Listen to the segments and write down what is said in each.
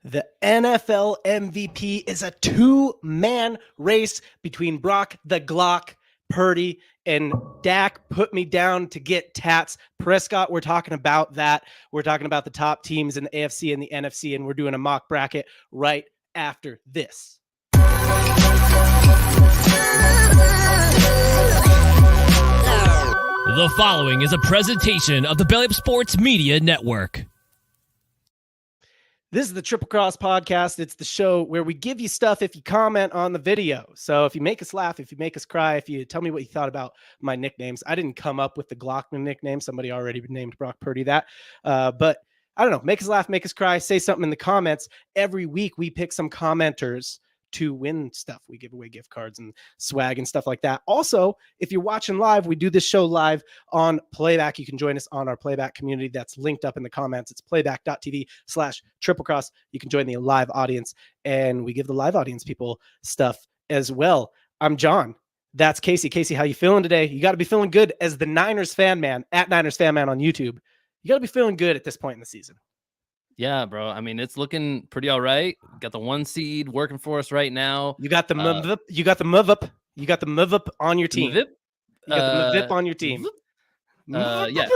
The NFL MVP is a two-man race between Brock the Glock Purdy and Dak. Put me down to get tats. Prescott, we're talking about that. We're talking about the top teams in the AFC and the NFC, and we're doing a mock bracket right after this. The following is a presentation of the Belly Up Sports Media Network. This is the Triple Cross Podcast. It's the show where we give you stuff if you comment on the video. So if you make us laugh, if you make us cry, if you tell me what you thought about my nicknames. I didn't come up with the Glockman nickname. Somebody already named Brock Purdy that. But I don't know. Make us laugh, make us cry. Say something in the comments. Every week we pick some commenters to win stuff. We give away gift cards and swag and stuff like that. Also, if you're watching live, we do this show live on Playback. You can join us on our Playback community. That's linked up in the comments. It's playback.tv/triplecross. You can join the live audience, and we give the live audience people stuff as well. I'm John. That's Casey. Casey, how you feeling today? You got to be feeling good as the Niners fan man, at Niners fan man on YouTube. You got to be feeling good at this point in the season. Yeah, bro. I mean, it's looking pretty all right. Got the 1 seed working for us right now. You got the move up. You got the move up. You got the move up on your team. You got the move up on your team. Yeah.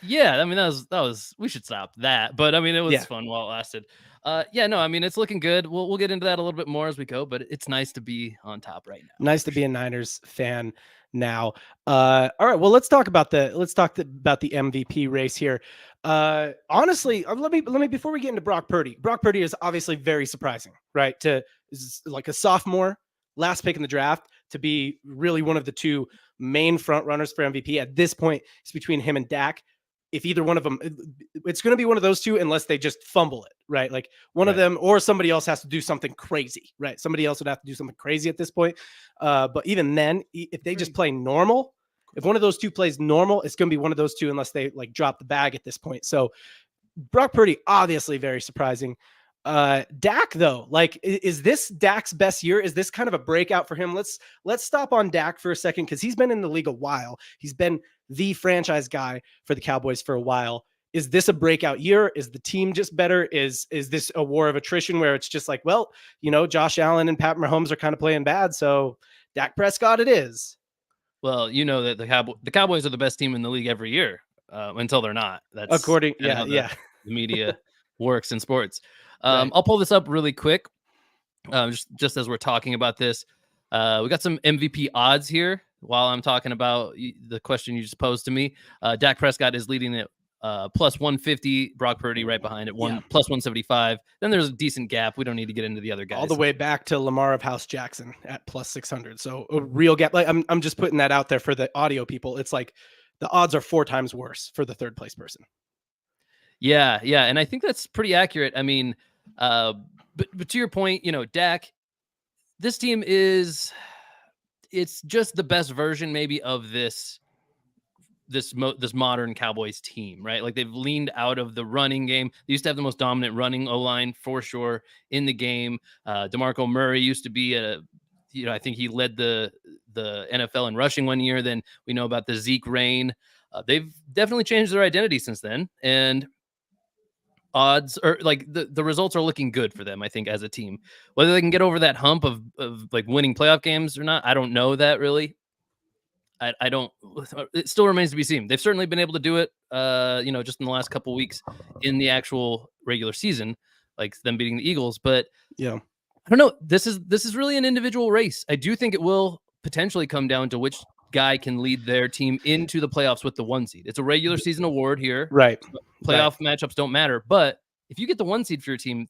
Yeah, I mean, that was we should stop that. But I mean, it was fun while it lasted. No, I mean, it's looking good. We'll get into that a little bit more as we go, but it's nice to be on top right now. Nice to be a Niners fan now. All right, well, let's talk about the MVP race here. Honestly, let me before we get into Brock Purdy. Brock Purdy is obviously very surprising, right? Is like a sophomore, last pick in the draft, to be really one of the two main front runners for MVP at this point. It's between him and Dak. If either one of them, it's going to be one of those two, unless they just fumble it, right? Like one of them or somebody else has to do something crazy, right? Somebody else would have to do something crazy at this point. But even then, if they just play normal, if one of those two plays normal, it's going to be one of those two, unless they like drop the bag at this point. So Brock Purdy, obviously very surprising. Dak, though, like, is this Dak's best year? Is this kind of a breakout for him? Let's stop on Dak for a second, because he's been in the league a while. He's been the franchise guy for the Cowboys for a while. Is this a breakout year? Is the team just better? Is this a war of attrition where it's just like, well, you know, Josh Allen and Pat Mahomes are kind of playing bad, so Dak Prescott it is? Well, you know that the Cowboys are the best team in the league every year until they're not. That's according, the media works in sports. Right. I'll pull this up really quick, just as we're talking about this. We got some MVP odds here while I'm talking about the question you just posed to me. Dak Prescott is leading it plus 150. Brock Purdy right behind it, plus 175. Then there's a decent gap. We don't need to get into the other guys. All the way back to Lamar of House Jackson at plus 600. So a real gap. Like I'm just putting that out there for the audio people. It's like the odds are 4 times worse for the third place person. Yeah. And I think that's pretty accurate. I mean, but to your point, you know, Dak, this team it's just the best version maybe of this modern Cowboys team, right? Like they've leaned out of the running game. They used to have the most dominant running O-line for sure in the game. DeMarco Murray used to be I think he led the NFL in rushing one year. Then we know about the Zeke reign. They've definitely changed their identity since then. And odds or like the results are looking good for them, I think, as a team. Whether they can get over that hump of like winning playoff games or not, I don't know that really. I don't. It still remains to be seen. They've certainly been able to do it, just in the last couple of weeks in the actual regular season, like them beating the Eagles. But yeah, I don't know. This is really an individual race. I do think it will potentially come down to which guy can lead their team into the playoffs with the 1 seed. It's a regular season award here. Right. Playoff matchups don't matter. But if you get the 1 seed for your team,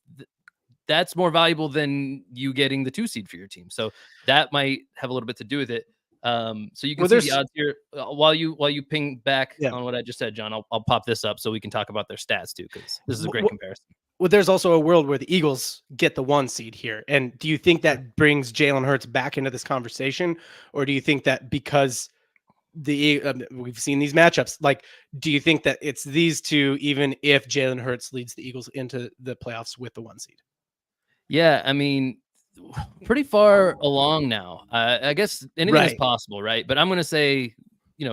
that's more valuable than you getting the 2 seed for your team. So that might have a little bit to do with it. So you can see the odds here while you ping back on what I just said, John. I'll pop this up so we can talk about their stats too, because this is a great comparison. Well, there's also a world where the Eagles get the 1 seed here. And do you think that brings Jalen Hurts back into this conversation? Or do you think that because we've seen these matchups, like, do you think that it's these two, even if Jalen Hurts leads the Eagles into the playoffs with the 1 seed? Yeah, I mean, pretty far along now. I guess anything is possible, right? But I'm going to say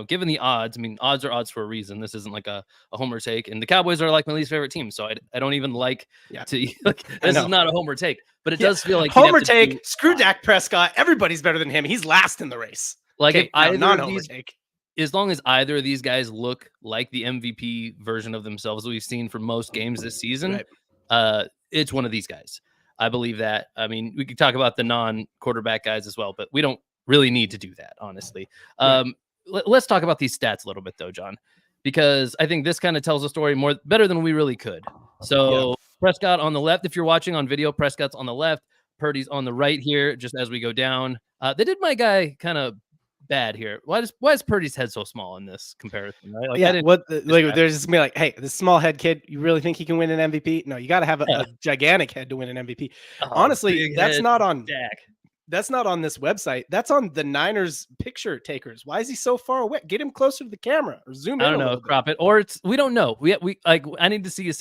given the odds, I mean, odds are odds for a reason. This isn't like a homer take, and the Cowboys are like my least favorite team, so I don't even like to like. This is not a homer take, but it does feel like homer take. Screw Dak Prescott. Everybody's better than him. He's last in the race. Like if either non-homer take. As long as either of these guys look like the MVP version of themselves we've seen for most games this season, it's one of these guys. I believe that. I mean, we could talk about the non-quarterback guys as well, but we don't really need to do that, honestly. Let's talk about these stats a little bit, though, John, because I think this kind of tells a story better than we really could. So Prescott on the left. If you're watching on video, Prescott's on the left. Purdy's on the right here, just as we go down. They did my guy kind of bad here. Why is Purdy's head so small in this comparison? Right? Like, there's just be like, hey, this small head kid, you really think he can win an MVP? No, you got to have a gigantic head to win an MVP. Honestly, that's not on Dak. That's not on this website. That's on the Niners picture takers. Why is he so far away? Get him closer to the camera or zoom in. I don't know, crop it, or we don't know. We like. I need to see a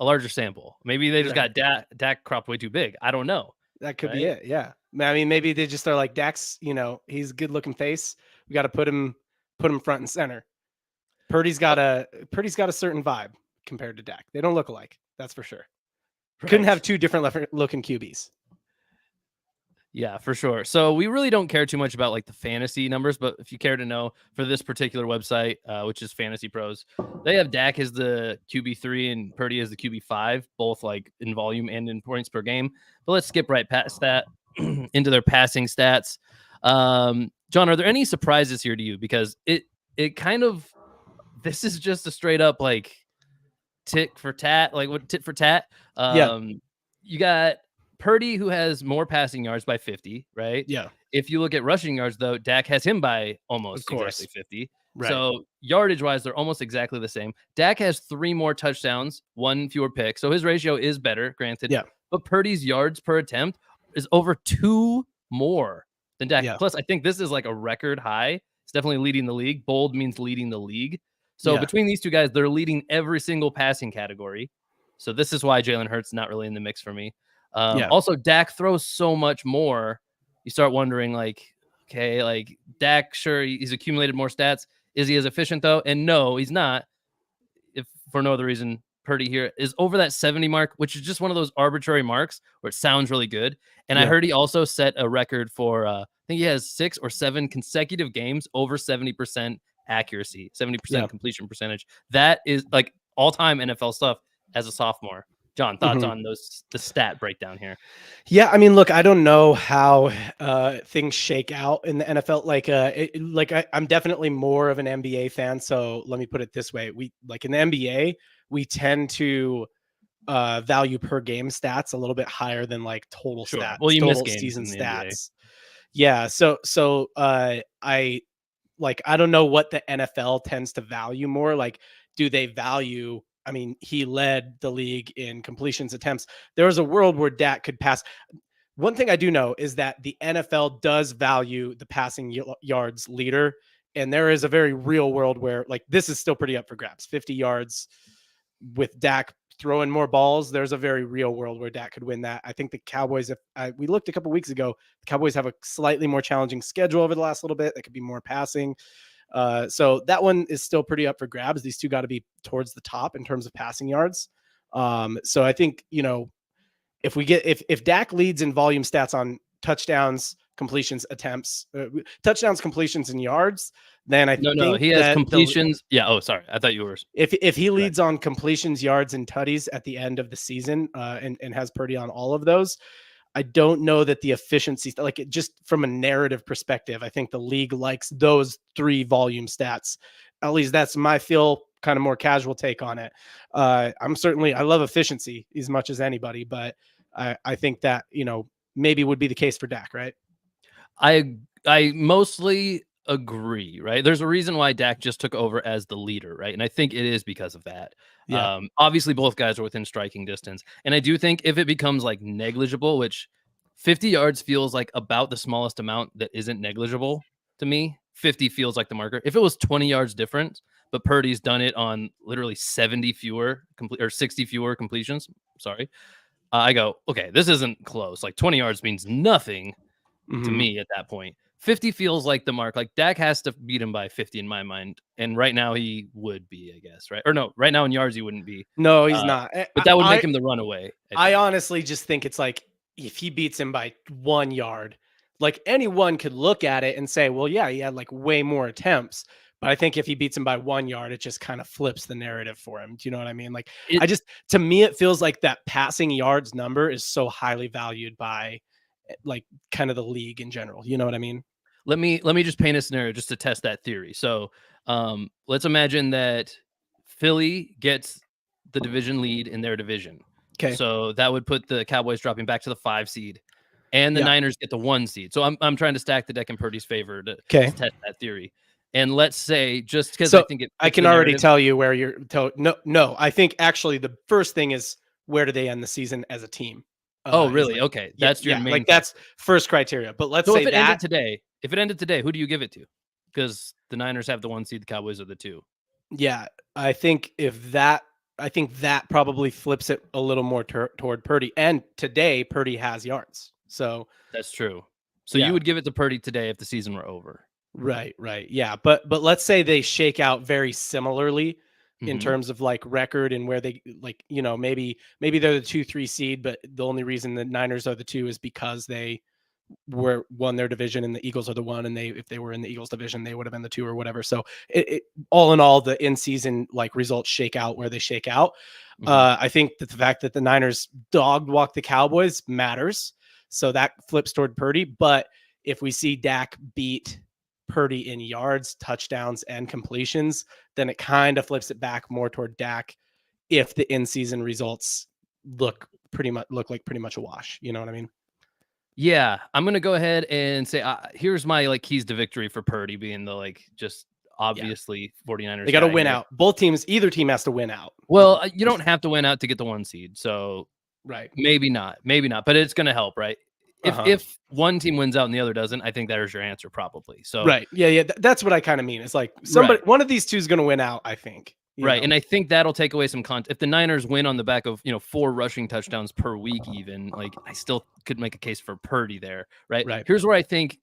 larger sample. Maybe they just got Dak cropped way too big. I don't know. That could be it. Yeah. I mean, maybe they just are like, Dak's, he's a good looking face. We got to put him front and center. Purdy's got a certain vibe compared to Dak. They don't look alike. That's for sure. Right. Couldn't have two different looking QBs. Yeah, for sure. So we really don't care too much about like the fantasy numbers, but if you care to know, for this particular website, which is Fantasy Pros, they have Dak as the QB3 and Purdy as the QB5, both like in volume and in points per game. But let's skip right past that into their passing stats. John, are there any surprises here to you? Because it kind of, this is just a straight up like tit for tat. You got Purdy, who has more passing yards by 50, right? Yeah. If you look at rushing yards, though, Dak has him by almost exactly 50. Right. So yardage-wise, they're almost exactly the same. Dak has 3 more touchdowns, 1 fewer pick. So his ratio is better, granted. Yeah. But Purdy's yards per attempt is over 2 more than Dak. Yeah. Plus, I think this is like a record high. It's definitely leading the league. Bold means leading the league. So between these two guys, they're leading every single passing category. So this is why Jalen Hurts not really in the mix for me. Also, Dak throws so much more. You start wondering, like, okay, like Dak, sure, he's accumulated more stats. Is he as efficient, though? And no, he's not. If for no other reason, Purdy here is over that 70 mark, which is just one of those arbitrary marks where it sounds really good. And I heard he also set a record for, I think he has 6 or 7 consecutive games over 70% accuracy, 70% completion percentage. That is like all-time NFL stuff as a sophomore. John, thoughts on the stat breakdown here? Yeah, I mean, look, I don't know how things shake out in the NFL. I'm definitely more of an NBA fan, so let me put it this way: we like in the NBA, we tend to value per game stats a little bit higher than like total stats. Well, you total miss games season in the stats. NBA. Yeah, so I don't know what the NFL tends to value more. Like, do they value? I mean, he led the league in completions attempts. There was a world where Dak could pass. One thing I do know is that the NFL does value the passing yards leader. And there is a very real world where like this is still pretty up for grabs. 50 yards with Dak throwing more balls. There's a very real world where Dak could win that. I think the Cowboys, we looked a couple weeks ago, the Cowboys have a slightly more challenging schedule over the last little bit. That could be more passing. So that one is still pretty up for grabs. These two got to be towards the top in terms of passing yards. So I think, if Dak leads in volume stats on touchdowns, completions, attempts, touchdowns, completions, and yards, then I think he has completions. Sorry. I thought you were. If he leads on completions, yards, and tutties at the end of the season, and has Purdy on all of those, I don't know that the efficiency, like just from a narrative perspective, I think the league likes those 3 volume stats. At least that's my kind of more casual take on it. I love efficiency as much as anybody, but I think that, maybe would be the case for Dak, right? I mostly agree, right? There's a reason why Dak just took over as the leader, right? And I think it is because of that. Yeah. Obviously both guys are within striking distance. And I do think if it becomes like negligible, which 50 yards feels like about the smallest amount that isn't negligible to me, 50 feels like the marker. If it was 20 yards difference, but Purdy's done it on literally 60 fewer completions, I go, okay, this isn't close. Like 20 yards means nothing to me at that point. 50 feels like the mark. Like Dak has to beat him by 50 in my mind. And right now he would be, I guess, right? Or no, right now in yards he wouldn't be. No, he's not. But that would make him the runaway. I honestly just think it's like if he beats him by 1 yard, like anyone could look at it and say, well, yeah, he had like way more attempts. But I think if he beats him by 1 yard, it just kind of flips the narrative for him. Do you know what I mean? Like, to me, it feels like that passing yards number is so highly valued by like kind of the league in general. You know what I mean? Let me just paint a scenario just to test that theory. So let's imagine that Philly gets the division lead in their division. Okay. So that would put the Cowboys dropping back to the 5 seed, and the Niners get the 1 seed. So I'm trying to stack the deck in Purdy's favor to test that theory. And let's say, just because I think I can already tell you where you're. No. I think actually the first thing is where do they end the season as a team? Oh, really? Like, okay, that's your main. Like that's first criteria. But let's say if it ended today, who do you give it to? Because the Niners have the 1 seed, the Cowboys are the 2. Yeah, I think that probably flips it a little more toward Purdy. And today, Purdy has yards, so that's true. So you would give it to Purdy today if the season were over. Right. Yeah. But let's say they shake out very similarly in terms of like record and where they like, maybe they're the 2-3 seed, but the only reason the Niners are the 2 is because they won their division and the Eagles are the 1. And if they were in the Eagles division, they would have been the 2 or whatever. So it all in all, the in-season like results shake out where they shake out. I think that the fact that the Niners dog walk the Cowboys matters. So that flips toward Purdy. But if we see Dak beat Purdy in yards, touchdowns, and completions, then it kind of flips it back more toward Dak if the in-season results look like pretty much a wash. You know what I mean? Yeah, I'm gonna go ahead and say here's my like keys to victory for Purdy being the like just obviously 49ers. They got to win out. Both teams, either team has to win out. Well, you don't have to win out to get the 1 seed, so right, maybe not, but it's gonna help, right? If one team wins out and the other doesn't, I think there's your answer probably. So right, yeah, that's what I kind of mean. It's like one of these two is going to win out, I think. Right, and I think that'll take away some content. If the Niners win on the back of 4 rushing touchdowns per week, even like I still could make a case for Purdy there. Right. Here's where I think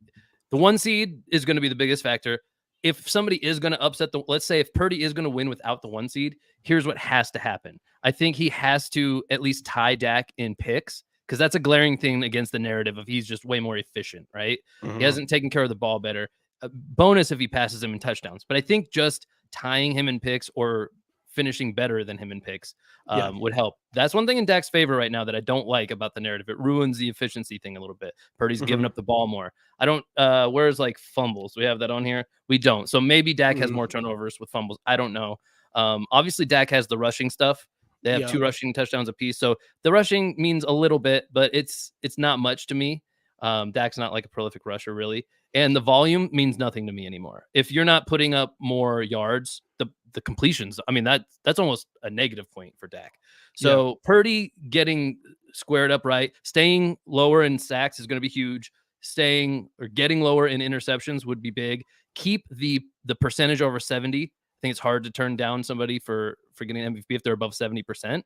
the 1 seed is going to be the biggest factor. If somebody is going to upset let's say if Purdy is going to win without the 1 seed, here's what has to happen. I think he has to at least tie Dak in picks, because that's a glaring thing against the narrative of he's just way more efficient, right? He hasn't taken care of the ball better. Bonus if he passes him in touchdowns. But I think just tying him in picks or finishing better than him in picks would help. That's one thing in Dak's favor right now that I don't like about the narrative. It ruins the efficiency thing a little bit. Purdy's giving up the ball more. I don't, where's like fumbles? We have that on here? We don't. So maybe Dak has more turnovers with fumbles. I don't know. Obviously, Dak has the rushing stuff. They have 2 rushing touchdowns apiece. So the rushing means a little bit, but it's not much to me. Dak's not like a prolific rusher, really. And the volume means nothing to me anymore. If you're not putting up more yards, the completions, I mean, that's almost a negative point for Dak. So Purdy getting squared up right, staying lower in sacks is going to be huge. Getting lower in interceptions would be big. Keep the percentage over 70. I think it's hard to turn down somebody for getting MVP if they're above 70%.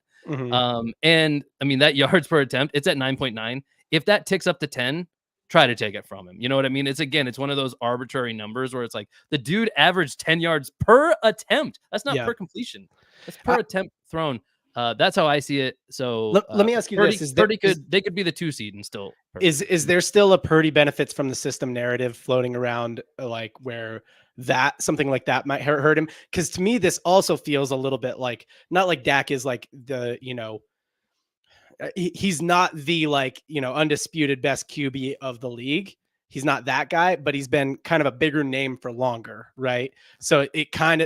And I mean, that yards per attempt, it's at 9.9. If that ticks up to 10, try to take it from him. You know what I mean? It's one of those arbitrary numbers where it's like the dude averaged 10 yards per attempt. That's not per completion. That's per attempt thrown. That's how I see it. So let me ask you Purdy, this: they could be the 2 seed and still. Is there still a Purdy benefits from the system narrative floating around, like where that something like that might hurt him? Because to me, this also feels a little bit like not like Dak is like the he's not the undisputed best QB of the league. He's not that guy, but he's been kind of a bigger name for longer, right? So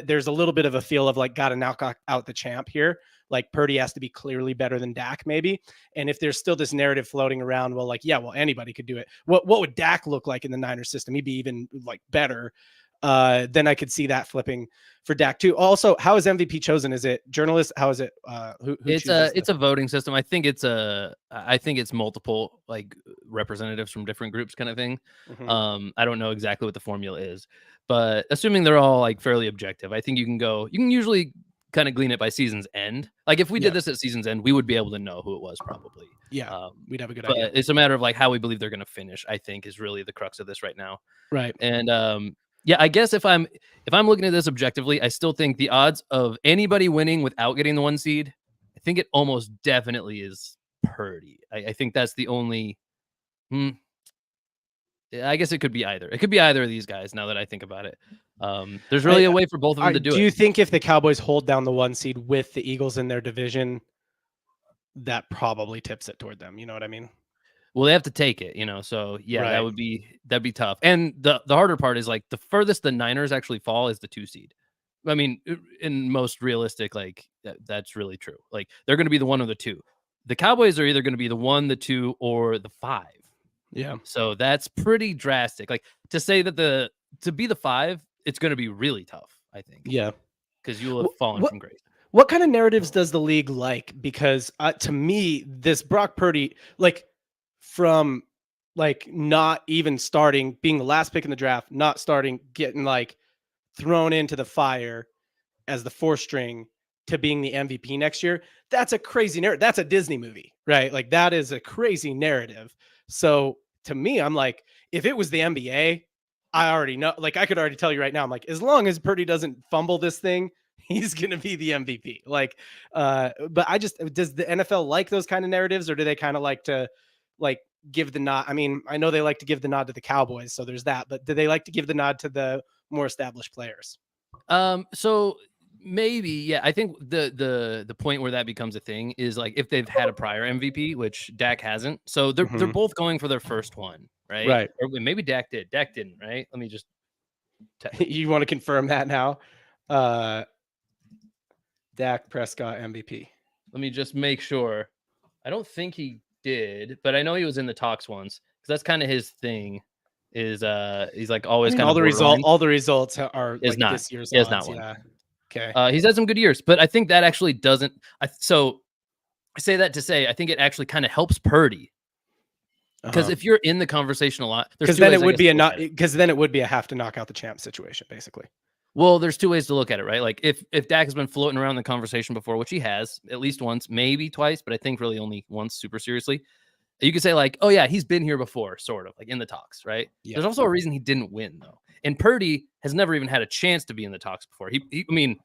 there's a little bit of a feel of like got to knock out the champ here. Like Purdy has to be clearly better than Dak, maybe. And if there's still this narrative floating around, well, anybody could do it. What would Dak look like in the Niners system? He'd be even like better. Then I could see that flipping for Dak too. Also, how is MVP chosen? Is it journalists? How is it? It's a voting system. I think it's multiple like representatives from different groups kind of thing. I don't know exactly what the formula is, but assuming they're all like fairly objective, I think you can usually kind of glean it by season's end. Like if we did this at season's end, we would be able to know who it was probably. Yeah, we'd have a good but idea. it's a matter of like how we believe they're going to finish, I think, is really the crux of this right now. Right. And yeah, I guess if I'm looking at this objectively, I still think the odds of anybody winning without getting the 1 seed, I think it almost definitely is Purdy. I think that's the only. I guess it could be either. It could be either of these guys. Now that I think about it, there's really a way for both of them to do it. Do you think if the Cowboys hold down the 1 seed with the Eagles in their division, that probably tips it toward them? You know what I mean? Well, they have to take it, so yeah, Right. that'd be tough. And the harder part is like the furthest the Niners actually fall is the 2 seed. I mean, in most realistic, like that's really true. Like they're going to be the 1 or the 2. The Cowboys are either going to be the 1, the 2, or the 5. Yeah. So that's pretty drastic. Like to say that to be the 5, it's going to be really tough, I think. Yeah. Because you will have fallen from grace. What kind of narratives does the league like? Because to me, this Brock Purdy, like from like not even starting, being the last pick in the draft, not starting, getting like thrown into the fire as the 4th string to being the MVP next year. That's a crazy narrative. That's a Disney movie, right? Like that is a crazy narrative. So to me, I'm like, if it was the NBA, I already know, like I could already tell you right now, I'm like, as long as Purdy doesn't fumble this thing, he's going to be the MVP. Like, but does the NFL like those kind of narratives, or do they kind of like to like give the nod? I mean, I know they like to give the nod to the Cowboys, so there's that, but do they like to give the nod to the more established players? So maybe, yeah, I think the point where that becomes a thing is like if they've had a prior MVP, which Dak hasn't. So they're both going for their first one, right? Right. Or maybe Dak did. Dak didn't, right? Let me just You want to confirm that now? Dak Prescott MVP. Let me just make sure. I don't think he did, but I know he was in the talks once because that's kind of his thing. Is he's like always kind of all the results are is like not this year's he has odds. not won. Yeah. Okay. He's had some good years, but I think that actually doesn't. So I say that to say I think it actually kind of helps Purdy because if you're in the conversation a lot, because then it would be a have to knock out the champ situation, basically. Well, there's 2 ways to look at it, right? Like if Dak has been floating around the conversation before, which he has at least once, maybe twice, but I think really only once super seriously. You could say like, oh yeah, he's been here before, sort of like in the talks, right? Yeah. There's also a reason he didn't win though. And Purdy has never even had a chance to be in the talks before. I mean,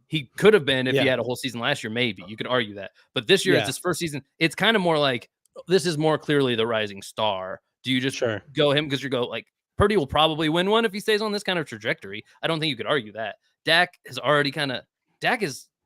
he could have been if he had a whole season last year, maybe. You could argue that. But this year, it's his first season. It's kind of more like, this is more clearly the rising star. Do you just go him because you go like, Purdy will probably win one if he stays on this kind of trajectory. I don't think you could argue that. Dak is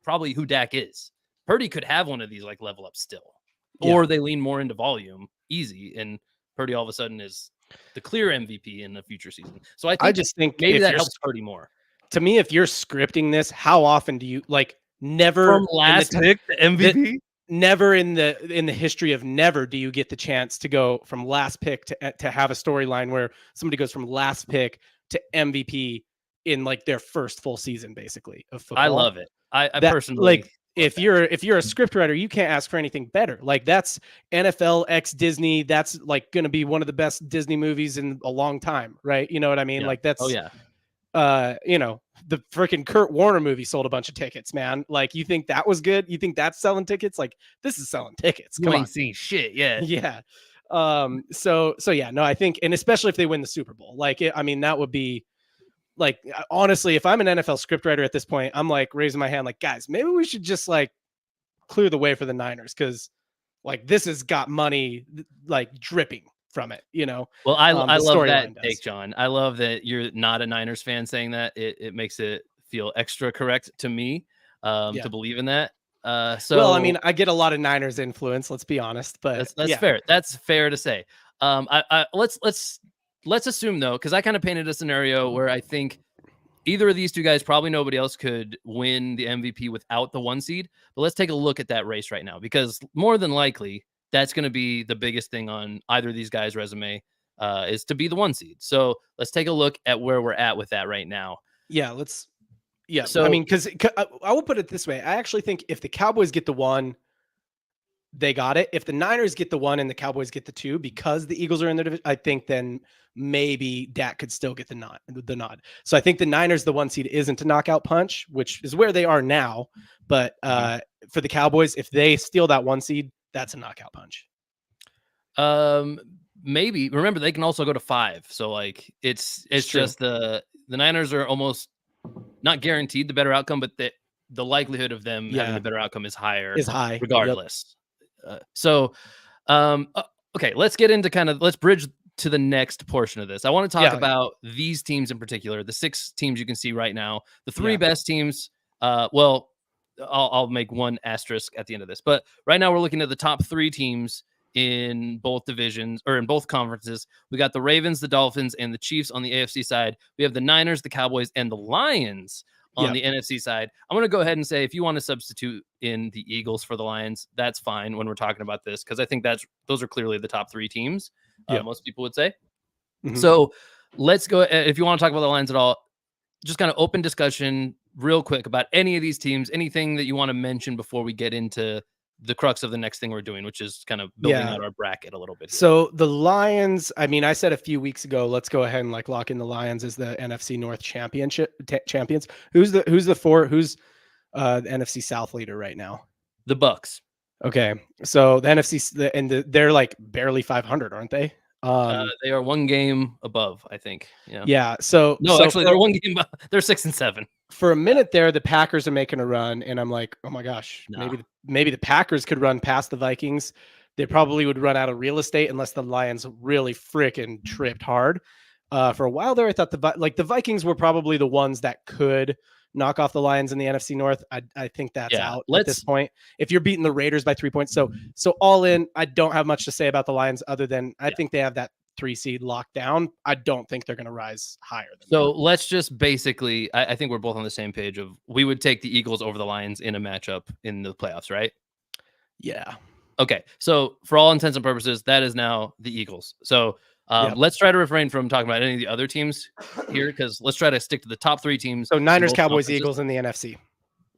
probably who Dak is. Purdy could have one of these like level up still. Or they lean more into volume, easy, and Purdy all of a sudden is the clear MVP in the future season. So I just think maybe that helps Purdy more. To me, if you're scripting this, how often do you like never from last pick to MVP? Never in the history of never do you get the chance to go from last pick to have a storyline where somebody goes from last pick to MVP in like their first full season, basically, of football. I love it. I personally like. If you're a script writer, you can't ask for anything better. Like that's NFL x Disney. That's like going to be one of the best Disney movies in a long time, right? You know what I mean? Yeah. Like that's, the freaking Kurt Warner movie sold a bunch of tickets, man. Like you think that was good? You think that's selling tickets? Like this is selling tickets. Come on, seen shit, yeah. So yeah, no, I think, and especially if they win the Super Bowl, like that would be. Like, honestly, if I'm an NFL scriptwriter at this point, I'm like raising my hand, like, guys, maybe we should just like clear the way for the Niners because like this has got money like dripping from it, Well, I love that take, John. I love that you're not a Niners fan saying that. It makes it feel extra correct to me to believe in that. Well, I get a lot of Niners influence, let's be honest, but that's fair. That's fair to say. Let's assume though, because I kind of painted a scenario where I think either of these 2 guys, probably nobody else could win the MVP without the 1 seed. But let's take a look at that race right now, because more than likely that's going to be the biggest thing on either of these guys' resume is to be the 1 seed. So let's take a look at where we're at with that right now. Yeah, so because I will put it this way. I actually think if the Cowboys get the 1, they got it. If the Niners get the 1 and the Cowboys get the 2 because the Eagles are in the division, I think then maybe Dak could still get the nod. So I think the Niners, the 1 seed, isn't a knockout punch, which is where they are now. But for the Cowboys, if they steal that 1 seed, that's a knockout punch. Maybe. Remember, they can also go to 5. So like it's just the Niners are almost not guaranteed the better outcome, but the likelihood of them having the better outcome is high regardless. Yep. Okay, let's get into let's bridge to the next portion of this. I want to talk about these teams in particular, the 6 teams you can see right now, the 3 best teams. Well, I'll make one asterisk at the end of this, but right now we're looking at the top 3 teams in both divisions or in both conferences. We got the Ravens, the Dolphins, and the Chiefs on the AFC side. We have the Niners, the Cowboys, and the Lions on the NFC side. I'm going to go ahead and say, if you want to substitute in the Eagles for the Lions, that's fine when we're talking about this, because I think those are clearly the top 3 teams. Most people would say. Mm-hmm. So let's go. If you want to talk about the Lions at all, just kind of open discussion real quick about any of these teams, anything that you want to mention before we get into the crux of the next thing we're doing, which is kind of building out our bracket a little bit here. So the Lions, I mean, I said a few weeks ago, let's go ahead and lock in the Lions as the NFC North champions. Who's the NFC South leader right now? The Bucks. Okay. So the NFC they're like barely 500, aren't they? They are 1 game above, I think. Yeah. So actually they're 1 game. They're 6-7. For a minute there, the Packers are making a run, and I'm like, oh my gosh, maybe the Packers could run past the Vikings. They probably would run out of real estate unless the Lions really freaking tripped hard. For a while there, I thought the Vikings were probably the ones that could knock off the Lions in the NFC North. I think that's out at this point. If you're beating the Raiders by 3 points, so all in, I don't have much to say about the Lions other than I think they have that 3 seed locked down. I don't think they're going to rise higher than that. Let's just basically, I think we're both on the same page of we would take the Eagles over the Lions in a matchup in the playoffs, right? Yeah. Okay. So for all intents and purposes, that is now the Eagles. So let's try to refrain from talking about any of the other teams here, because let's try to stick to the top 3 teams. So Niners, Cowboys, Eagles in the NFC.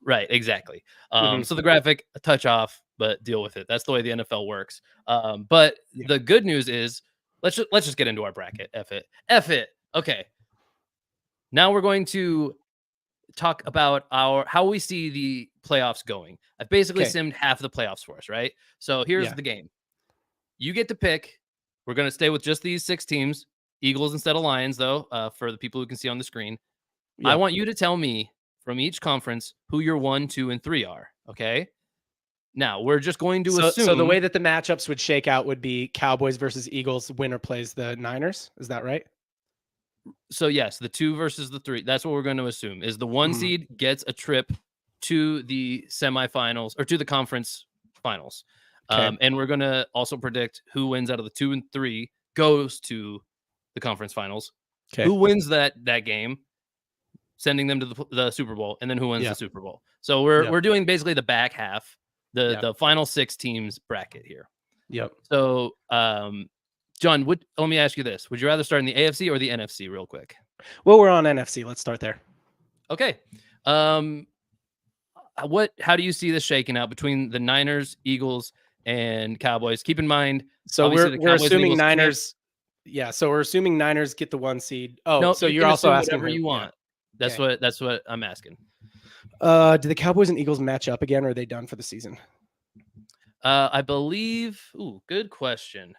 Right. Exactly. So the graphic, a touch off, but deal with it. That's the way the NFL works. But the good news is, let's just get into our bracket. F it. Okay. Now we're going to talk about how we see the playoffs going. I've basically simmed half the playoffs for us, right? So here's the game. You get to pick. We're going to stay with just these 6 teams, Eagles instead of Lions, though, for the people who can see on the screen. Yep. I want you to tell me from each conference who your 1, 2, and 3 are. Okay. Now, we're just going to assume. So the way that the matchups would shake out would be Cowboys versus Eagles. Winner plays the Niners. Is that right? So, yes, the 2 versus the 3. That's what we're going to assume is the 1 seed gets a trip to the semifinals or to the conference finals. And we're going to also predict who wins out of the 2 and 3 goes to the conference finals. Okay. Who wins that game, sending them to the Super Bowl, and then who wins the Super Bowl. So we're doing basically the back half. The final 6 teams bracket here. Yep. So, John, let me ask you this. Would you rather start in the AFC or the NFC real quick? Well, we're on NFC. Let's start there. Okay. How do you see this shaking out between the Niners, Eagles, and Cowboys? Keep in mind. So we're assuming Niners. Yeah. So we're assuming Niners get the 1 seed. Oh, no, so you're also asking whatever you want. Yeah. That's what I'm asking. Do the Cowboys and Eagles match up again, or are they done for the season? I believe. Ooh, good question.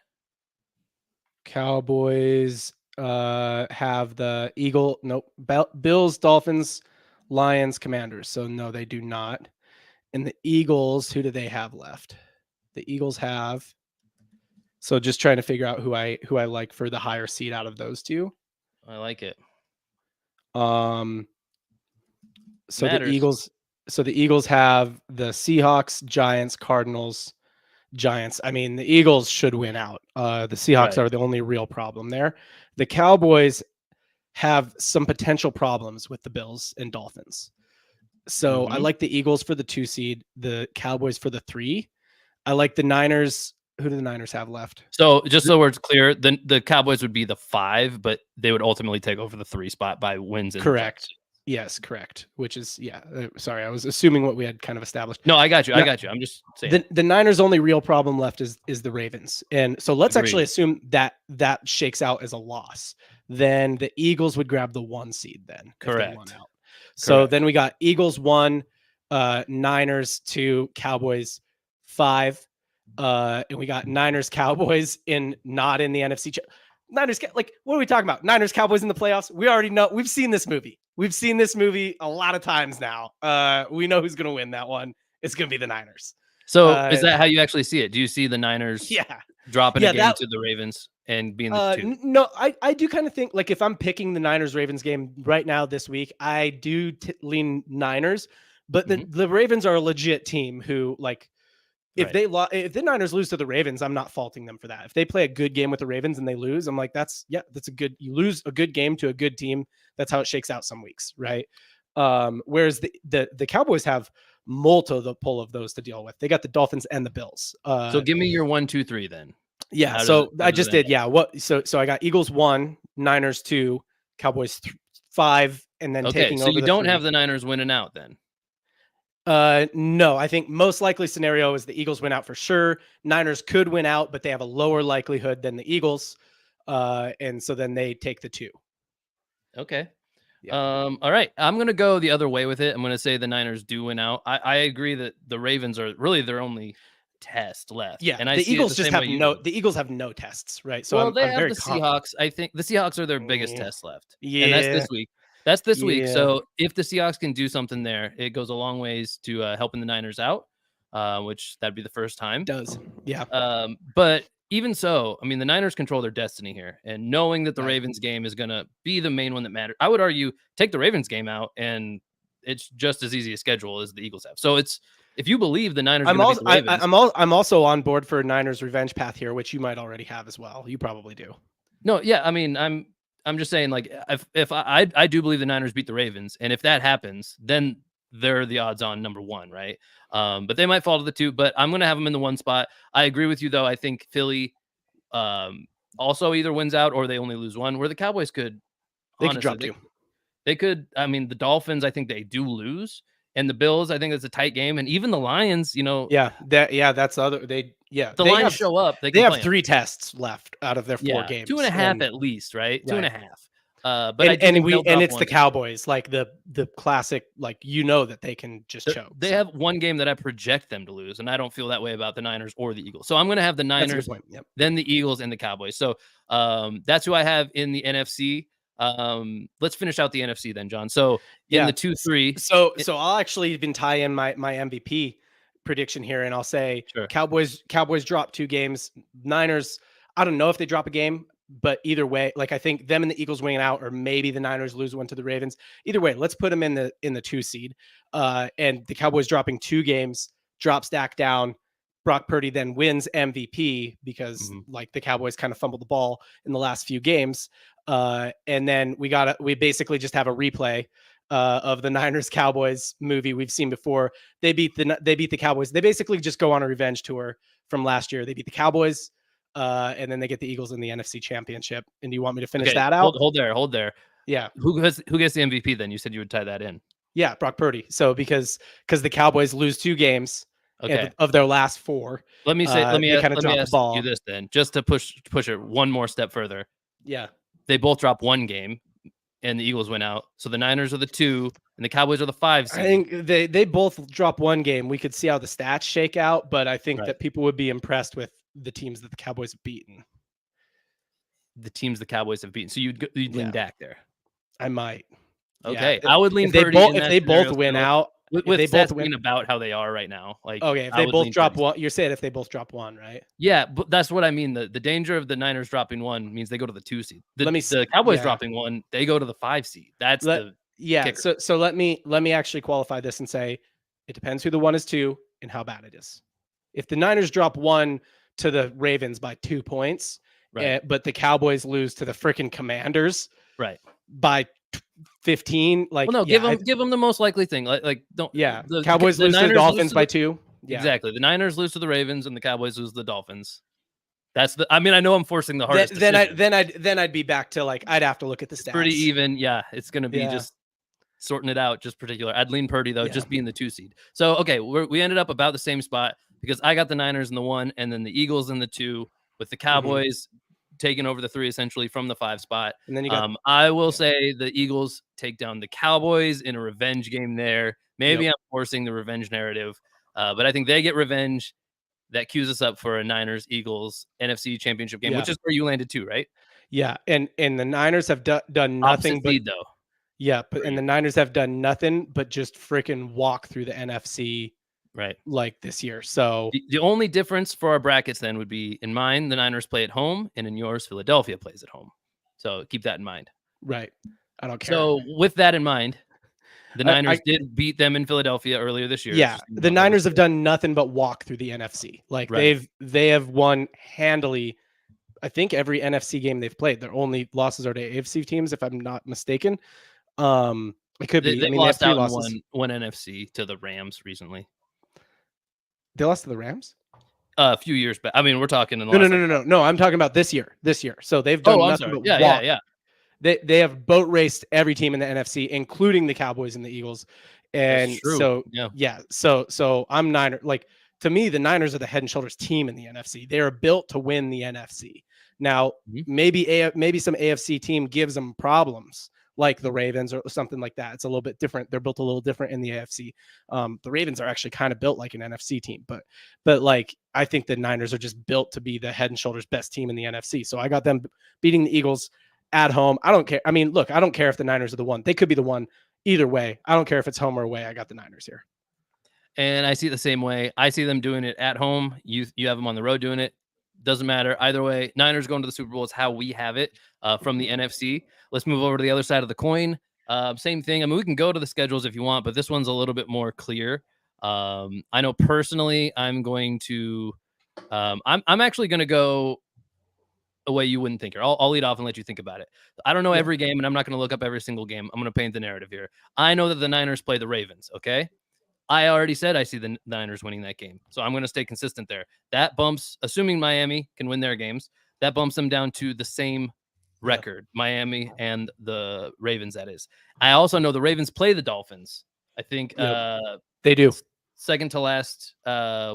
Cowboys have the Bills, Dolphins, Lions, Commanders. So no, they do not. And the Eagles, who do they have left? The Eagles have. So just trying to figure out who I like for the higher seed out of those 2. I like it. So the Eagles have the Seahawks, Giants, Cardinals, Giants. I mean, the Eagles should win out. The Seahawks are the only real problem there. The Cowboys have some potential problems with the Bills and Dolphins. So I like the Eagles for the 2 seed, the Cowboys for the 3. I like the Niners. Who do the Niners have left? So just so we're clear, the Cowboys would be the 5, but they would ultimately take over the 3 spot by wins. Correct. Yes, correct. Which is sorry, I was assuming what we had kind of established. No, I got you. No, I got you. I'm just saying. the Niners' only real problem left is the Ravens, and so let's actually Agreed. assume that shakes out as a loss. Then the Eagles would grab the 1 seed. Then if they won Correct. out. So Correct. then we got Eagles 1, Niners 2, Cowboys 5, and we got Niners Cowboys not in the NFC. Niners, like, what are we talking about? Niners Cowboys in the playoffs. We already know. We've seen this movie. We've seen this movie a lot of times now. We know who's going to win that one. It's going to be the Niners. So is that how you actually see it? Do you see the Niners dropping a game to the Ravens and being the 2? No, I do kind of think, like, if I'm picking the Niners-Ravens game right now this week, I do lean Niners, but the Ravens are a legit team who, like, if the Niners lose to the Ravens, I'm not faulting them for that. If they play a good game with the Ravens and they lose, I'm like, that's a good, you lose a good game to a good team. That's how it shakes out some weeks. Right. Whereas the Cowboys have multiple of those to deal with. They got the Dolphins and the Bills. So give me your 1, 2, 3 then. Yeah. So I just did. Yeah. So I got Eagles 1, Niners 2, Cowboys 5, and then taking over. So you don't have the Niners winning out then. No, I think most likely scenario is the Eagles win out for sure. Niners could win out, but they have a lower likelihood than the Eagles. And so then they take the 2. Okay. Yeah. All right. I'm going to go the other way with it. I'm going to say the Niners do win out. I agree that the Ravens are really their only test left. Yeah. And I the Eagles just have the Eagles have no tests, right? So they I'm have very the Seahawks. I think the Seahawks are their biggest test left. Yeah. And that's this week. That's this week. So if the Seahawks can do something there, it goes a long ways to helping the Niners out, which that'd be the first time. It does. Yeah. But even so, I mean, the Niners control their destiny here, and knowing that the Ravens game is going to be the main one that matters, I would argue take the Ravens game out, and it's just as easy a schedule as the Eagles have. So it's, if you believe the Niners, I'm also on board for Niners revenge path here, which you might already have as well. You probably do. No, yeah, I mean, I'm just saying, like, if I do believe the Niners beat the Ravens, and if that happens, then they're the odds-on number 1, right? But they might fall to the 2. But I'm going to have them in the 1 spot. I agree with you, though. I think Philly also either wins out or they only lose 1. Where the Cowboys could, they could drop 2. They could. I mean, the Dolphins, I think they do lose, and the Bills, I think it's a tight game, and even the Lions, you know. Yeah, that's the other. The Lions show up. They have 3 tests left out of their 4 games. 2.5 at least, right? 2.5. But it's the Cowboys, like the classic, like, you know that they can just choke. They have 1 game that I project them to lose, and I don't feel that way about the Niners or the Eagles. So I'm going to have the Niners, then the Eagles, and the Cowboys. So that's who I have in the NFC. Let's finish out the NFC then, John. So in the 2-3. So I'll actually even tie in my MVP prediction here, and I'll say Cowboys drop 2 games. Niners, I don't know if they drop a game. But either way, like, I think them and the Eagles winning out, or maybe the Niners lose 1 to the Ravens. Either way, let's put them in the 2 seed. And the Cowboys dropping 2 games, drops Dak down. Brock Purdy then wins MVP because like the Cowboys kind of fumbled the ball in the last few games. And then we basically just have a replay of the Niners Cowboys movie we've seen before. They beat the Cowboys. They basically just go on a revenge tour from last year. They beat the Cowboys. And then they get the Eagles in the NFC Championship. And do you want me to finish that out? Hold there. Yeah. Who gets the MVP then? You said you would tie that in. Yeah, Brock Purdy. So because the Cowboys lose 2 games of their last 4. Let me ask you this then, just to push it one more step further. Yeah. They both drop 1 game, and the Eagles win out. So the Niners are the 2, and the Cowboys are the 5 seed. I think they both drop 1 game. We could see how the stats shake out, but I think that people would be impressed with the teams that the Cowboys have beaten. The teams the Cowboys have beaten. So you'd lean Dak there. I might. Okay. I would lean Purdy if they both win out. With stats being about how they are right now. Like, okay, if they both drop 1, you're saying if they both drop 1, right? Yeah, but that's what I mean. The danger of the Niners dropping 1 means they go to the 2 seed. The Cowboys dropping 1, they go to the 5 seed. That's kicker. So let me actually qualify this and say it depends who the 1 is to and how bad it is. If the Niners drop 1 to the Ravens by 2 points, but the Cowboys lose to the freaking Commanders, by 15. Like, well, no, give them the most likely thing. Like don't. Yeah, the Cowboys lose to the Dolphins by 2. Yeah. Exactly. The Niners lose to the Ravens, and the Cowboys lose to the Dolphins. I mean, I know I'm forcing the hardest. Then I'd be back to, like, I'd have to look at the stats. Pretty even. Yeah, it's going to be just sorting it out, just particular. I'd lean Purdy, though, Yeah. just being the 2 seed. So, okay, we ended up about the same spot because I got the Niners in the 1 and then the Eagles in the 2 with the Cowboys taking over the 3 essentially from the 5 spot. And then you got I will say the Eagles take down the Cowboys in a revenge game there. Maybe I'm forcing the revenge narrative, but I think they get revenge. That cues us up for a Niners-Eagles NFC Championship game, which is where you landed too, right? Yeah, and the Niners have done nothing Opposite but seed, though. yeah, but and the Niners have done nothing but just freaking walk through the NFC Right. like this year. So The only difference for our brackets then would be in mine, the Niners play at home, and in yours, Philadelphia plays at home. So keep that in mind. right, I don't care. So with that in mind, the Niners did beat them in Philadelphia earlier this year. Yeah, the Niners have done nothing but walk through the NFC. Like they have won handily. I think every NFC game they've played. Their only losses are to AFC teams, if I'm not mistaken. It could be. They I mean, lost they have 3 out losses. one NFC to the Rams recently. They lost to the Rams A few years back. I mean, we're talking in the last no. I'm talking about this year. So they've done nothing but walk. Yeah. They have boat raced every team in the NFC, including the Cowboys and the Eagles. And so so I'm Niner. Like, to me, the Niners are the head and shoulders team in the NFC. They are built to win the NFC. Now, maybe some AFC team gives them problems, like the Ravens or something like that. It's a little bit different. They're built a little different in the AFC. The Ravens are actually kind of built like an NFC team, but like, I think the Niners are just built to be the head and shoulders best team in the NFC. So I got them beating the Eagles at home. I don't care. I mean, look, I don't care if the Niners are the 1. They could be the 1 either way. I don't care if it's home or away. I got the Niners here. And I see it the same way. I see them doing it at home. You have them on the road doing it. Doesn't matter. Either way, Niners going to the Super Bowl is how we have it from the NFC. Let's move over to the other side of the coin. Same thing. I mean, we can go to the schedules if you want, but this one's a little bit more clear. I know personally, I'm going to I'm actually going to go a way you wouldn't think here. I'll lead off and let you think about it. I don't know every game, and I'm not going to look up every single game. I'm going to paint the narrative here. I know that the Niners play the Ravens, okay? I already said I see the Niners winning that game. So I'm going to stay consistent there. That bumps, assuming Miami can win their games, that bumps them down to the same record, Miami and the Ravens, that is. I also know the Ravens play the Dolphins. I think they do. Second to last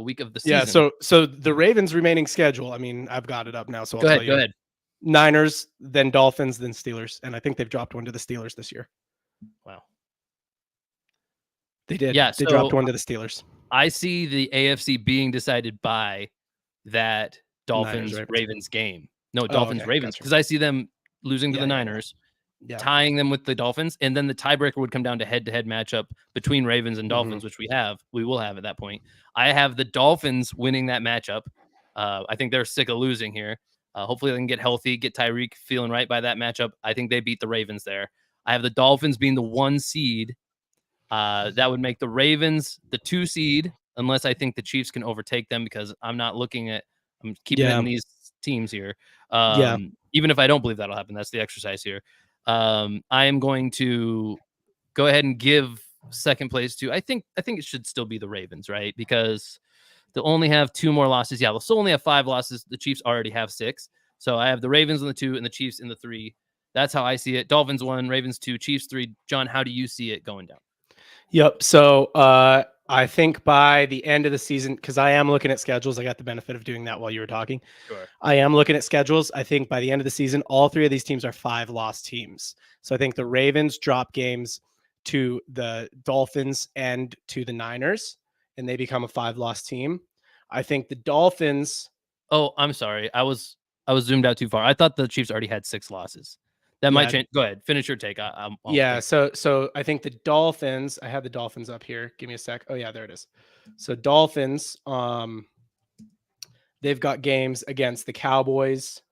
week of the season. Yeah, so the Ravens' remaining schedule, I mean, I've got it up now, so Go ahead. Niners, then Dolphins, then Steelers, and I think they've dropped one to the Steelers this year. Wow. They did. Yeah, they dropped one to the Steelers. I see the AFC being decided by that Dolphins-Ravens game. No, Dolphins-Ravens, because I see them losing to the Niners, tying them with the Dolphins, and then the tiebreaker would come down to head-to-head matchup between Ravens and Dolphins, which we will have at that point. I have the Dolphins winning that matchup. I think they're sick of losing here. Hopefully they can get healthy, get Tyreek feeling right by that matchup. I think they beat the Ravens there. I have the Dolphins being the 1 seed. That would make the Ravens the 2 seed, unless I think the Chiefs can overtake them, because I'm keeping it in these teams here. Even if I don't believe that'll happen, that's the exercise here. I am going to go ahead and give second place to, I think it should still be the Ravens, right? Because they'll only have 2 more losses. Yeah, they'll still only have 5 losses. The Chiefs already have 6. So I have the Ravens in the 2 and the Chiefs in the 3. That's how I see it. Dolphins 1, Ravens 2, Chiefs 3. John, how do you see it going down? Yep. So I think by the end of the season, because I am looking at schedules, I got the benefit of doing that while you were talking. Sure. I am looking at schedules. I think by the end of the season, all 3 of these teams are 5-loss teams. So I think the Ravens drop games to the Dolphins and to the Niners, and they become a 5-loss team. I think the Dolphins. Oh, I'm sorry. I was zoomed out too far. I thought the Chiefs already had 6 losses. That might change. Go ahead. Finish your take. So I think the Dolphins, I have the Dolphins up here. Give me a sec. Oh yeah, there it is. So Dolphins, they've got games against the Cowboys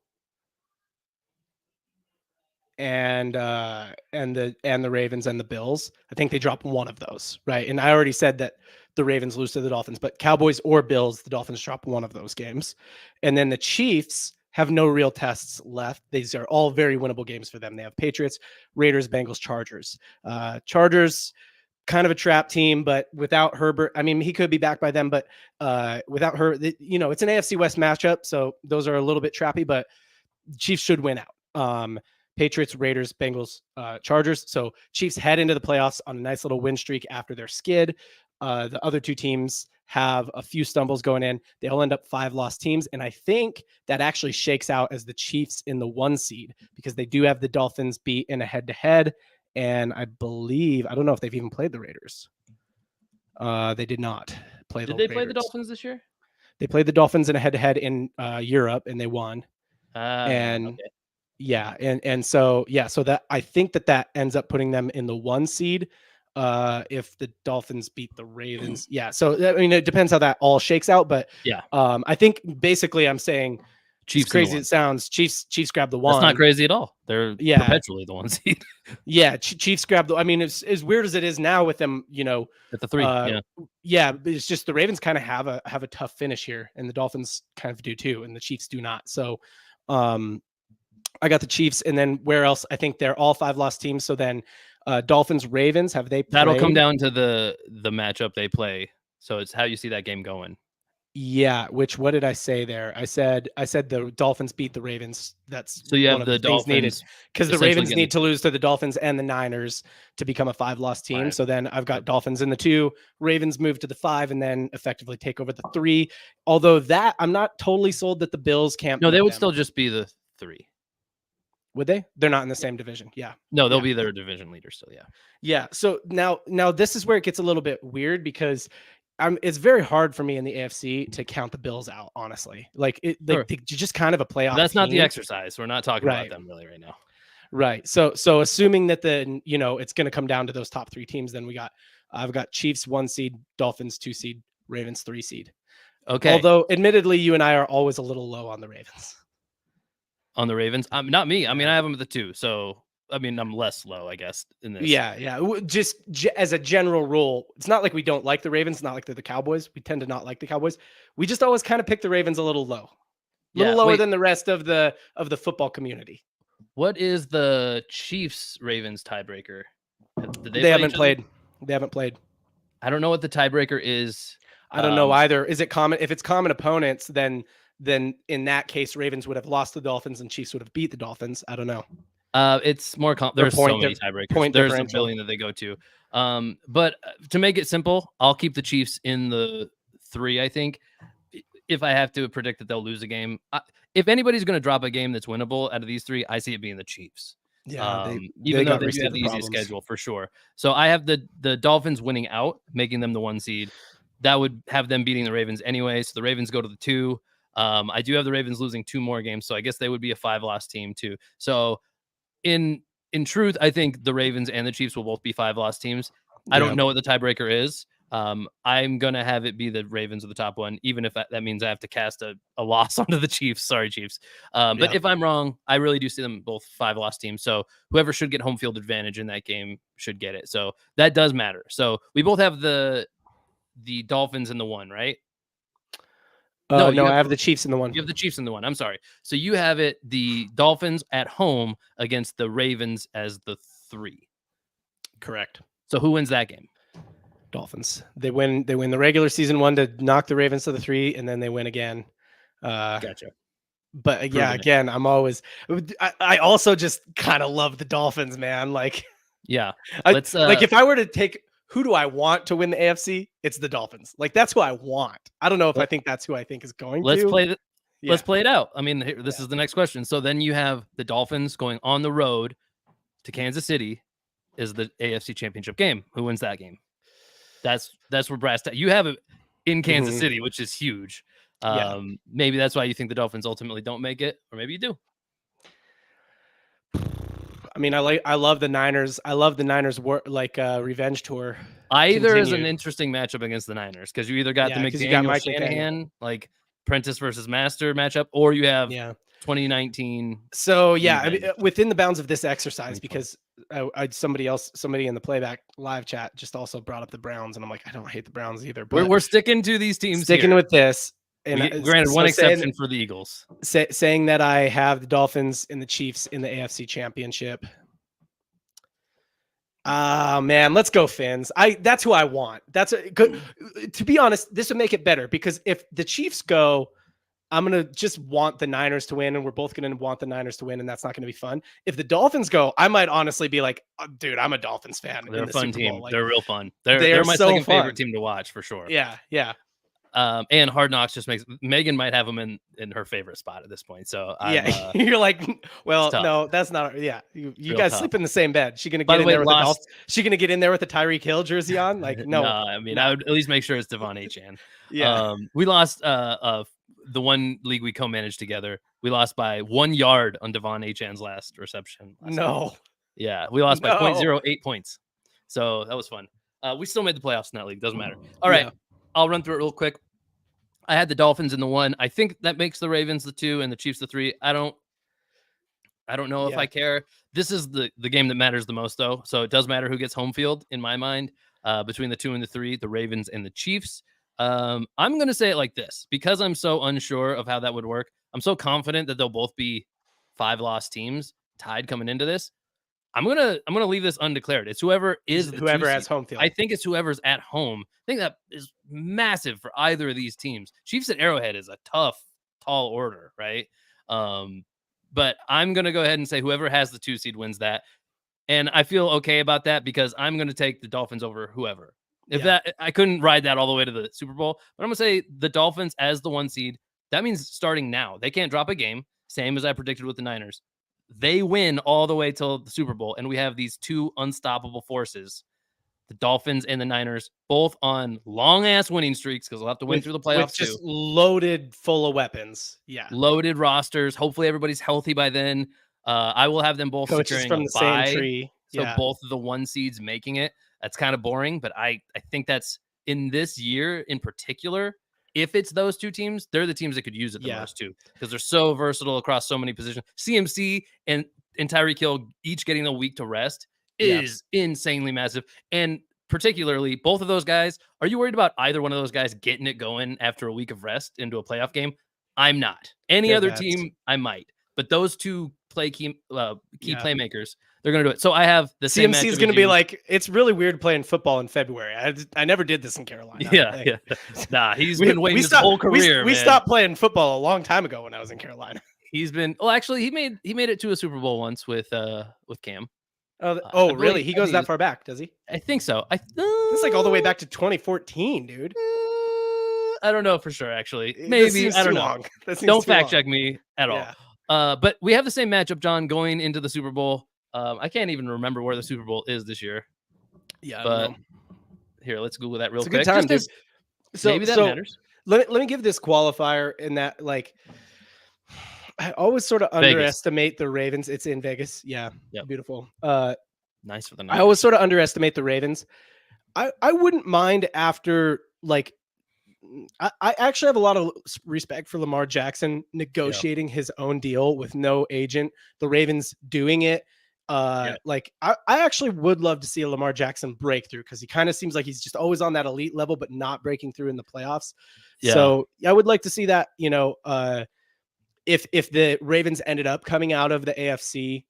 and the Ravens and the Bills. I think they drop one of those, right? And I already said that the Ravens lose to the Dolphins, but Cowboys or Bills, the Dolphins drop one of those games. And then the Chiefs have no real tests left. These are all very winnable games for them. They have Patriots, Raiders, Bengals, Chargers. Chargers, kind of a trap team, but without Herbert, I mean, he could be back by then, but without her, it's an AFC West matchup, so those are a little bit trappy, but Chiefs should win out. Patriots, Raiders, Bengals, Chargers. So Chiefs head into the playoffs on a nice little win streak after their skid. The other two teams have a few stumbles going in. They all end up 5-loss teams. And I think that actually shakes out as the Chiefs in the 1 seed because they do have the Dolphins beat in a head-to-head. And I believe, I don't know if they've even played the Raiders. They did not play the Did they Raiders. play the Dolphins this year? They played the Dolphins in a head-to-head in Europe, and they won. Okay. Yeah, and so so that I think that ends up putting them in the 1 seed. If the Dolphins beat the Ravens, So I mean, it depends how that all shakes out, but I think basically I'm saying, Chiefs. As crazy as it sounds, Chiefs grab the 1. That's not crazy at all. They're perpetually the 1 seed. Chiefs grab the. I mean, it's as weird as it is now with them, at the 3. It's just the Ravens kind of have a tough finish here, and the Dolphins kind of do too, and the Chiefs do not. So, I got the Chiefs, and then where else? I think they're all 5-loss teams. So then, Dolphins, Ravens, have they played? That'll come down to the matchup they play. So it's how you see that game going. Yeah, what did I say there? I said the Dolphins beat the Ravens. That's so you have the Dolphins needed because the Ravens need to lose to the Dolphins and the Niners to become a 5-loss team. 5. So then I've got Dolphins in the 2, Ravens move to the 5, and then effectively take over the 3. Although that I'm not totally sold that the Bills can't. No, they would still just be the 3. Would they? They're not in the same division. Yeah. No, they'll be their division leader still. Yeah. Yeah. So now this is where it gets a little bit weird because it's very hard for me in the AFC to count the Bills out, honestly. Like they're just kind of a playoff. That's not the team. exercise. We're not talking about them really right now. Right. So assuming that it's going to come down to those top 3 teams, then I've got Chiefs 1 seed, Dolphins 2 seed, Ravens 3 seed. Okay. Although admittedly, you and I are always a little low on the Ravens. On the Ravens, not me. I mean, I have them at the 2, so I mean, I'm less low, I guess, in this. Yeah. Just as a general rule, it's not like we don't like the Ravens. It's not like they're the Cowboys. We tend to not like the Cowboys. We just always kind of pick the Ravens a little low, lower than the rest of the football community. What is the Chiefs Ravens tiebreaker? They haven't played. They haven't played. I don't know what the tiebreaker is. I don't know either. Is it common? If it's common opponents, then in that case, Ravens would have lost the Dolphins and Chiefs would have beat the Dolphins. I don't know. It's more. There's so many tiebreakers. There's a billion that they go to. But to make it simple, I'll keep the Chiefs in the 3. I think if I have to predict that they'll lose a game, if anybody's going to drop a game that's winnable out of these 3, I see it being the Chiefs. Yeah, even though they have the easiest schedule for sure. So I have the Dolphins winning out, making them the 1 seed. That would have them beating the Ravens anyway. So the Ravens go to the 2. I do have the Ravens losing 2 more games, so I guess they would be a 5-loss team too. So in truth, I think the Ravens and the Chiefs will both be 5-loss teams. I don't know what the tiebreaker is. I'm gonna have it be the Ravens are the top 1, even if that means I have to cast a loss onto the Chiefs. Sorry, Chiefs. But if I'm wrong, I really do see them both 5-loss teams. So whoever should get home field advantage in that game should get it. So that does matter. So we both have the Dolphins in the 1, right? No, I have the Chiefs in the 1. You have the Chiefs in the 1. I'm sorry. So you have it the Dolphins at home against the Ravens as the 3. Correct. So who wins that game? Dolphins. They win the regular season 1 to knock the Ravens to the 3, and then they win again. Gotcha. But again, I'm always. I also just kind of love the Dolphins, man. Like, let's like if I were to take. Who do I want to win the AFC? It's the Dolphins. Like, that's who I want. I don't know if I think that's who I think is going to. Let's play it out. I mean, this is the next question. So then you have the Dolphins going on the road to Kansas City is the AFC Championship game. Who wins that game? That's where brass tacks. You have it in Kansas City, which is huge. Maybe that's why you think the Dolphins ultimately don't make it, or maybe you do. I mean, I love the Niners. I love the Niners revenge tour. Either is an interesting matchup against the Niners because you either got the McDaniel Shanahan like Prentice versus Master matchup, or you have 2019. So I mean, within the bounds of this exercise, because somebody in the Playback live chat just also brought up the Browns, and I'm like, I don't hate the Browns either. But we're sticking to these teams. Sticking with this. And granted, one exception for the Eagles. Saying that I have the Dolphins and the Chiefs in the AFC Championship. Man, let's go Fins. That's who I want. That's good. To be honest, this would make it better because if the Chiefs go I'm going to just want the Niners to win, and we're both going to want the Niners to win, and that's not going to be fun. If the Dolphins go, I might honestly be like, oh, dude, I'm a Dolphins fan. They're in a the fun Super team. Bowl. Like, They're real fun. they They're are my so second fun. favorite team to watch for sure. Yeah. And Hard Knocks just makes Megan might have them in her favorite spot at this point. So You're like, well, tough. no, that's not. Yeah, you Real guys tough. sleep in the same bed. She gonna By get the in way, there with lost- She gonna get in there with a Tyreek Hill jersey on? Like, no. I mean, I would at least make sure it's Devon Achane. Yeah. We lost the one league we co-managed together. We lost by 1 yard on Devon Achane's last reception. No. Yeah, we lost by No. 0.08 points. So that was fun. We still made the playoffs in that league. Doesn't matter. All right. Yeah. I'll run through it real quick. I had the Dolphins in the 1. I think that makes the Ravens the 2 and the Chiefs the 3. I don't know if I care. This is the game that matters the most, though. So it does matter who gets home field in my mind. Between the 2 and the 3, the Ravens and the Chiefs. I'm going to say it like this, because I'm so unsure of how that would work. I'm so confident that they'll both be 5-loss teams tied coming into this. I'm gonna leave this undeclared. It's whoever has home field. I think it's whoever's at home. I think that is massive for either of these teams. Chiefs at Arrowhead is a tough, tall order, right? But I'm gonna go ahead and say whoever has the 2 seed wins that. And I feel okay about that because I'm going to take the Dolphins over whoever. I couldn't ride that all the way to the Super Bowl, but I'm going to say the Dolphins as the 1 seed. That means starting now. They can't drop a game, same as I predicted with the Niners. They win all the way till the Super Bowl, and we have these 2 unstoppable forces, the Dolphins and the Niners, both on long-ass winning streaks because they'll have to win through the playoffs too. Just loaded full of weapons. Yeah. Loaded rosters. Hopefully everybody's healthy by then. I will have them both Coaches securing from the bye, same tree. so both of the 1 seeds making it. That's kind of boring, but I think that's in this year in particular. If it's those 2 teams, they're the teams that could use it the most too, because they're so versatile across so many positions. CMC and Tyreek Hill each getting a week to rest is insanely massive. And particularly both of those guys, are you worried about either one of those guys getting it going after a week of rest into a playoff game? I'm not. Any other team, I might. But those 2 key playmakers, they're going to do it. So I have the same CMC is going to be like, it's really weird playing football in February. I never did this in Carolina. Yeah. Nah, he's been waiting his whole career. We stopped playing football a long time ago when I was in Carolina. He's been, well, actually he made it to a Super Bowl once with Cam. Oh, really? He goes that far back, does he? I think so. It's like all the way back to 2014, dude. I don't know for sure, actually. Maybe. I don't know. Don't fact check me at all. But we have the same matchup, John, going into the Super Bowl. I can't even remember where the Super Bowl is this year. Yeah, but here, let's Google that real quick. It's a good time, dude. So maybe that matters. Let me give this qualifier in that, like, I always sort of underestimate the Ravens. It's in Vegas. Yeah. Yep. Beautiful. Nice for the Niners. I always sort of underestimate the Ravens. I wouldn't mind after, like, I actually have a lot of respect for Lamar Jackson negotiating his own deal with no agent. The Ravens doing it. Like I actually would love to see a Lamar Jackson breakthrough, because he kind of seems like he's just always on that elite level, but not breaking through in the playoffs. Yeah. So I would like to see that, if the Ravens ended up coming out of the AFC,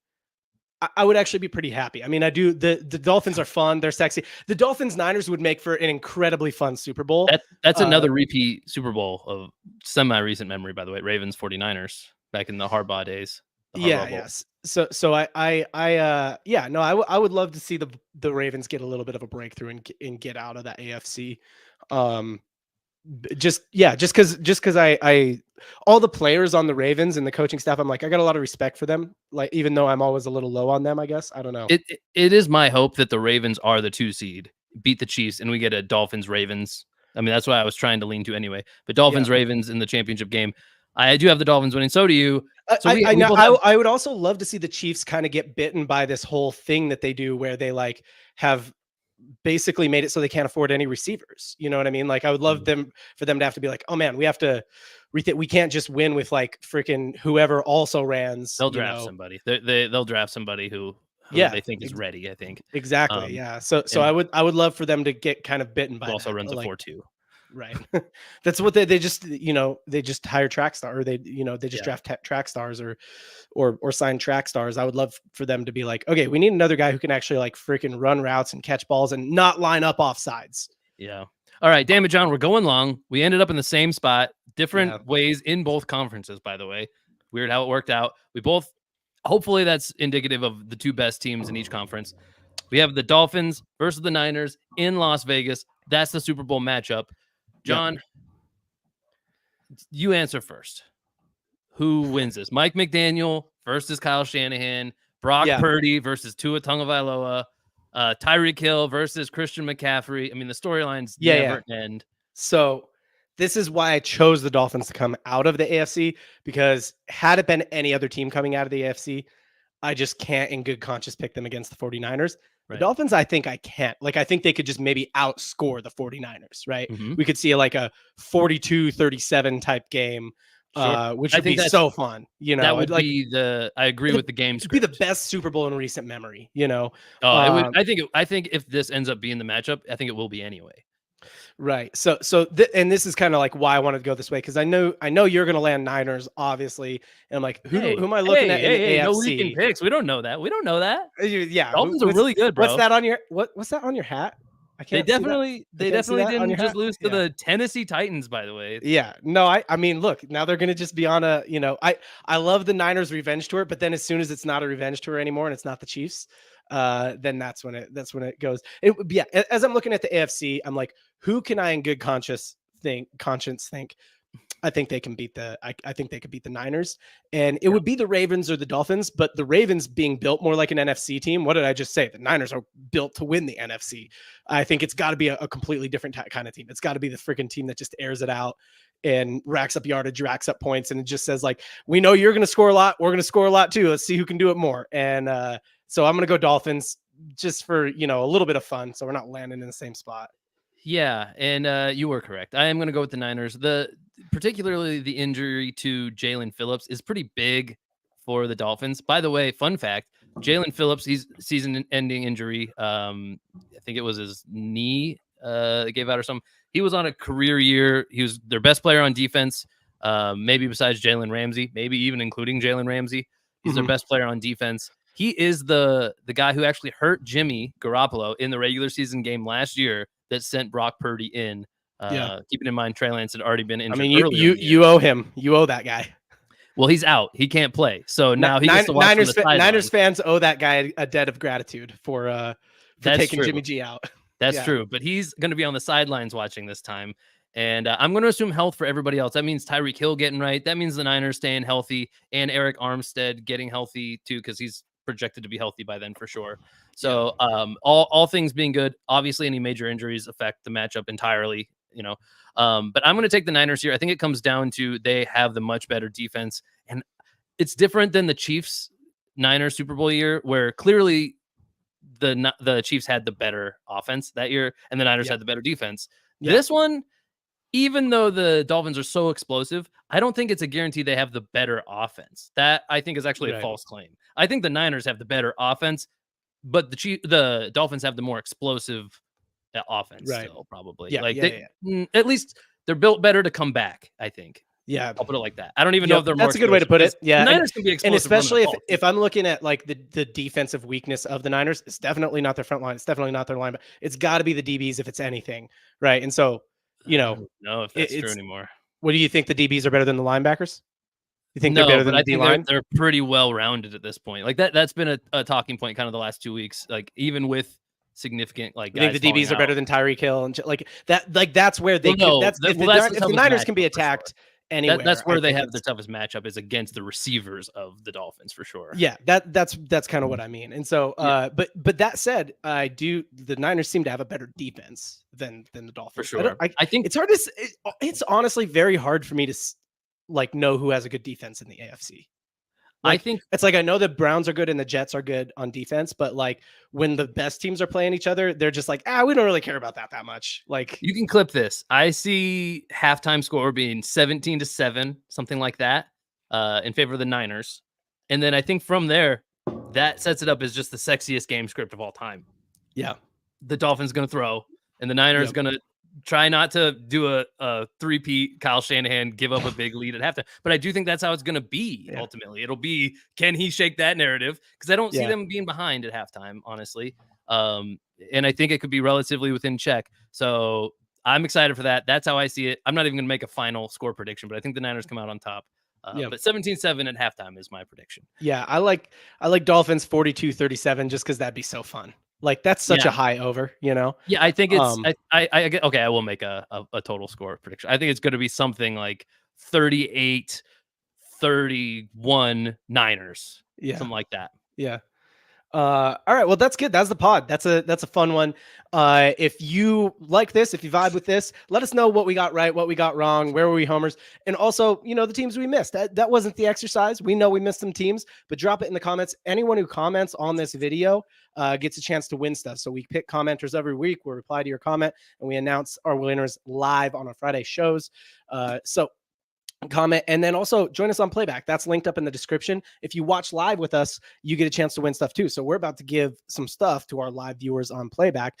I would actually be pretty happy. I mean, I do. The Dolphins are fun. They're sexy. The Dolphins Niners would make for an incredibly fun Super Bowl. That's another repeat Super Bowl of semi-recent memory, by the way. Ravens 49ers back in the Harbaugh days. Yes. So I would love to see the Ravens get a little bit of a breakthrough and get out of that AFC. Just because I all the players on the Ravens and the coaching staff, I'm like, I got a lot of respect for them. Like, even though I'm always a little low on them, I guess. I don't know. It is my hope that the Ravens are the 2 seed, beat the Chiefs, and we get a Dolphins Ravens. I mean, that's what I was trying to lean to anyway. But Dolphins Ravens in the championship game. I do have the Dolphins winning. So do you. So I would also love to see the Chiefs kind of get bitten by this whole thing that they do, where they like have basically made it so they can't afford any receivers. You know what I mean? Like, I would love for them to have to be like, oh man, we have to we can't just win with like freaking whoever also rans. They'll draft somebody. They'll draft somebody who they think is ready, I think. Exactly. So I would love for them to get kind of bitten by also that, runs a like, 4-2. Right. That's what they just, they just hire track star, or they just draft track stars or sign track stars. I would love for them to be like, okay, we need another guy who can actually like freaking run routes and catch balls and not line up off sides. Yeah. All right, damn it, John, we're going long. We ended up in the same spot. different ways in both conferences, by the way. Weird how it worked out. Hopefully that's indicative of the two best teams in each conference. We have the Dolphins versus the Niners in Las Vegas. That's the Super Bowl matchup. John, you answer first. Who wins this? Mike McDaniel versus Kyle Shanahan, Brock Purdy versus Tua Tagovailoa, Tyreek Hill versus Christian McCaffrey. I mean, the storylines never end. So this is why I chose the Dolphins to come out of the AFC, because had it been any other team coming out of the AFC, I just can't in good conscience pick them against the 49ers. The Dolphins, I think I can't. Like, I think they could just maybe outscore the 49ers, right? We could see like a 42-37 type game. Which would be so fun, you know. That would be I agree with the game script. It'd be the best Super Bowl in recent memory, you know. I think if this ends up being the matchup, I think it will be anyway. Right. And this is kind of like why I wanted to go this way, because I know you're going to land Niners, obviously, and I'm like, who am I looking at in the AFC? No leaking picks. We don't know that. Yeah, Dolphins are really good, bro. What's that on your hat? I can't. They definitely didn't just lose to the Tennessee Titans, by the way. Yeah. No, I mean, look, now they're going to just be on a, you know, I love the Niners revenge tour, but then as soon as it's not a revenge tour anymore and it's not the Chiefs, then that's when it goes. As I'm looking at the AFC, I'm like, who can I in good conscience think I think they can beat I think they could beat the Niners, and it would be the Ravens or the Dolphins, but the Ravens being built more like an NFC team. What did I just say? The Niners are built to win the NFC. I think it's got to be a completely different kind of team. It's got to be the freaking team that just airs it out and racks up yardage, racks up points, and it just says like, we know you're going to score a lot. We're going to score a lot too. Let's see who can do it more. And so I'm going to go Dolphins just for, you know, a little bit of fun. So we're not landing in the same spot. Yeah, and you were correct. I am going to go with the Niners. Particularly the injury to Jalen Phillips is pretty big for the Dolphins. By the way, fun fact, Jalen Phillips, he's season-ending injury. I think it was his knee that gave out or something. He was on a career year. He was their best player on defense, maybe besides Jalen Ramsey, maybe even including Jalen Ramsey. He's their best player on defense. He is the guy who actually hurt Jimmy Garoppolo in the regular season game last year that sent Brock Purdy in. Keeping in mind Trey Lance had already been injured. I mean, you owe him. You owe that guy. Well, he's out. He can't play. So now he gets to watch Niners fans owe that guy a debt of gratitude for taking Jimmy G out. That's true. But he's going to be on the sidelines watching this time. And I'm going to assume health for everybody else. That means Tyreek Hill getting right. That means the Niners staying healthy and Eric Armstead getting healthy too, because he's projected to be healthy by then for sure. So all things being good, obviously any major injuries affect the matchup entirely, you know. But I'm going to take the Niners here. I think it comes down to they have the much better defense, and it's different than the Chiefs Niners Super Bowl year, where clearly the Chiefs had the better offense that year and the Niners had the better defense. This one, even though the Dolphins are so explosive, I don't think it's a guarantee they have the better offense. That I think is actually a false claim. I think the Niners have the better offense, but the Dolphins have the more explosive offense still, probably. At least they're built better to come back, I think. Yeah, I'll put it like that. I don't even know if they're more. That's a good way to put it. Yeah, the Niners can be explosive, and especially if I'm looking at like the defensive weakness of the Niners, it's definitely not their front line. It's definitely not their line, but it's got to be the DBs if it's anything, right? And so, you know, I don't know if that's true anymore. What do you think, the DBs are better than the linebackers? You think they're better than the D-line? They're pretty well rounded at this point. Like that's been a talking point kind of the last 2 weeks. Like even with significant like guys, I think the DBs are better than Tyreek Hill and like that. Like that's where they. If the Niners can be attacked. Anywhere, that's where they have the toughest matchup is against the receivers of the Dolphins for sure. Yeah, that's kind of what I mean. And so, but that said, the Niners seem to have a better defense than the Dolphins. For sure. I think it's hard to. It's honestly very hard for me to like know who has a good defense in the AFC. Like, I think it's like I know the Browns are good and the Jets are good on defense, but like when the best teams are playing each other, they're just like, we don't really care about that much. Like you can clip this. I see halftime score being 17-7, something like that, in favor of the Niners. And then I think from there, that sets it up as just the sexiest game script of all time. Yeah. The Dolphins going to throw and the Niners going to try not to do a three-peat Kyle Shanahan, give up a big lead at halftime. But I do think that's how it's going to be ultimately. It'll be, can he shake that narrative? Because I don't see them being behind at halftime, honestly. And I think it could be relatively within check. So I'm excited for that. That's how I see it. I'm not even going to make a final score prediction, but I think the Niners come out on top. Yeah. But 17-7 at halftime is my prediction. Yeah, I like Dolphins 42-37 just because that'd be so fun. Like that's such a high over, you know? Yeah, I think it's I get okay, I will make a total score prediction. I think it's gonna be something like 38-31 Niners. Yeah. Something like that. Yeah. All right. Well, that's good. That's the pod. That's a fun one. If you like this, if you vibe with this, let us know what we got right, what we got wrong, where were we homers, and also, you know, the teams we missed. That wasn't the exercise. We know we missed some teams, but drop it in the comments. Anyone who comments on this video gets a chance to win stuff. So we pick commenters every week. We'll reply to your comment, and we announce our winners live on our Friday shows. So comment, and then also join us on Playback. That's linked up in the description. If you watch live with us, you get a chance to win stuff too. So we're about to give some stuff to our live viewers on Playback.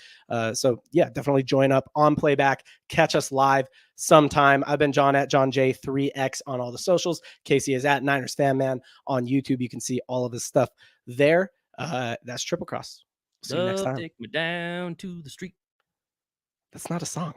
So yeah, definitely join up on Playback. Catch us live sometime. I've been John at John J3X on all the socials. Casey is at Niners Fan Man on YouTube. You can see all of his stuff there. That's Triple Cross. See you next time. Take me down to the street. That's not a song.